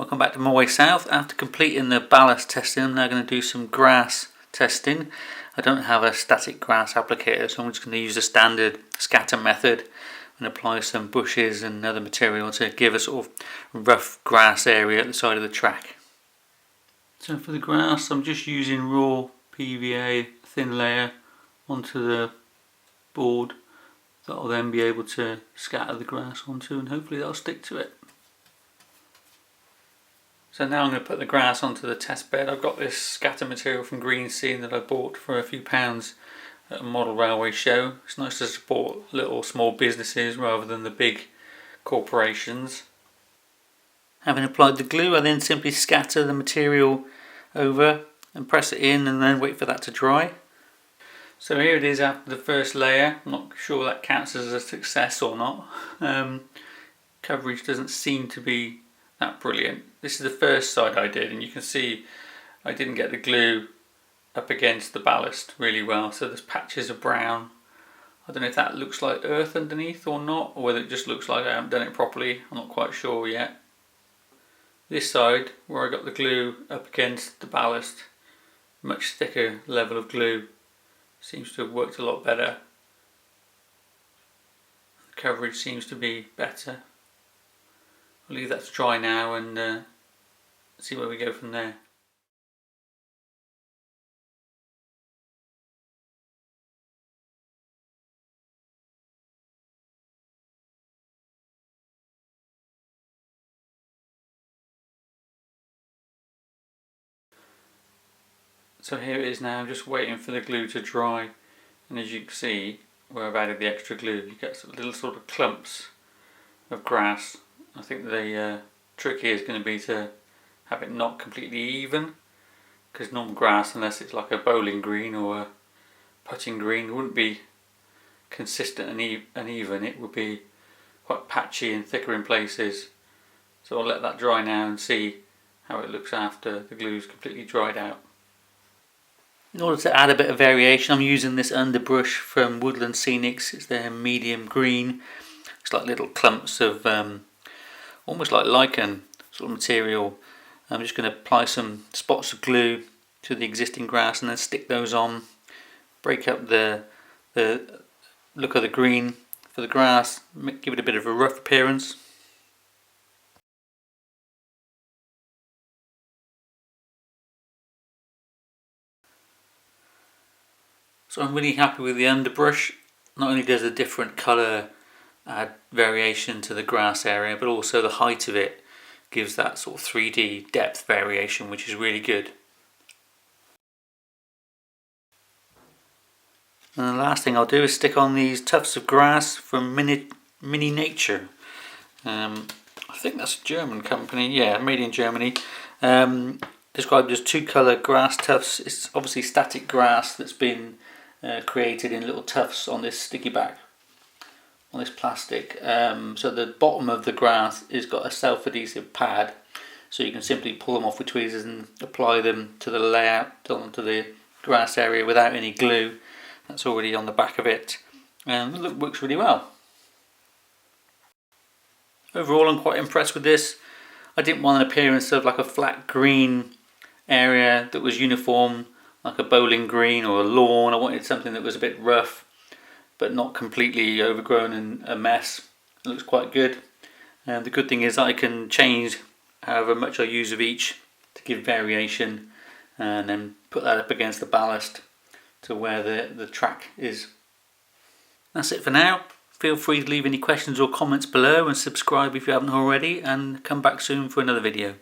Welcome back to Moorway South. After completing the ballast testing, I'm now going to do some grass testing. I don't have a static grass applicator, so I'm just going to use the standard scatter method and apply some bushes and other material to give a sort of rough grass area at the side of the track. So for the grass, I'm just using raw PVA thin layer onto the board that I'll then be able to scatter the grass onto, and hopefully that'll stick to it. So now I'm going to put the grass onto the test bed. I've got this scatter material from Green Scene that I bought for a few pounds at a model railway show. It's nice to support little small businesses rather than the big corporations. Having applied the glue, I then simply scatter the material over and press it in and then wait for that to dry. So here it is after the first layer. I'm not sure that counts as a success or not. Coverage doesn't seem to be that brilliant. This is the first side I did, and you can see I didn't get the glue up against the ballast really well, so there's patches of brown. I don't know if that looks like earth underneath or not, or whether it just looks like I haven't done it properly. I'm not quite sure yet. This side, where I got the glue up against the ballast, much thicker level of glue, seems to have worked a lot better. The coverage seems to be better. I'll leave that to dry now and see where we go from there. So here it is now, just waiting for the glue to dry, and as you can see where I've added the extra glue, you get little sort of clumps of grass. I think the trick here is going to be to have it not completely even, because normal grass, unless it's like a bowling green or a putting green, wouldn't be consistent and even. It would be quite patchy and thicker in places. So I'll let that dry now and see how it looks after the glue's completely dried out. In order to add a bit of variation, I'm using this Underbrush from Woodland Scenics. It's their medium green. It's like little clumps of almost like lichen sort of material. I'm just going to apply some spots of glue to the existing grass and then stick those on. Break up the look of the green for the grass, give it a bit of a rough appearance. So I'm really happy with the Underbrush. Not only does a different colour add variation to the grass area, but also the height of it gives that sort of 3D depth variation, which is really good. And the last thing I'll do is stick on these tufts of grass from Mini Nature. I think that's a German company, yeah, made in Germany. Described as 2-colour grass tufts. It's obviously static grass that's been created in little tufts on this sticky back, on this plastic. So the bottom of the grass has got a self-adhesive pad, so you can simply pull them off with tweezers and apply them to the layout, onto the grass area without any glue. That's already on the back of it, and it works really well. Overall, I'm quite impressed with this. I didn't want an appearance of like a flat green area that was uniform, like a bowling green or a lawn. I wanted something that was a bit rough but not completely overgrown and a mess. It looks quite good. And the good thing is I can change however much I use of each to give variation, and then put that up against the ballast to where the track is. That's it for now. Feel free to leave any questions or comments below, and subscribe if you haven't already, and come back soon for another video.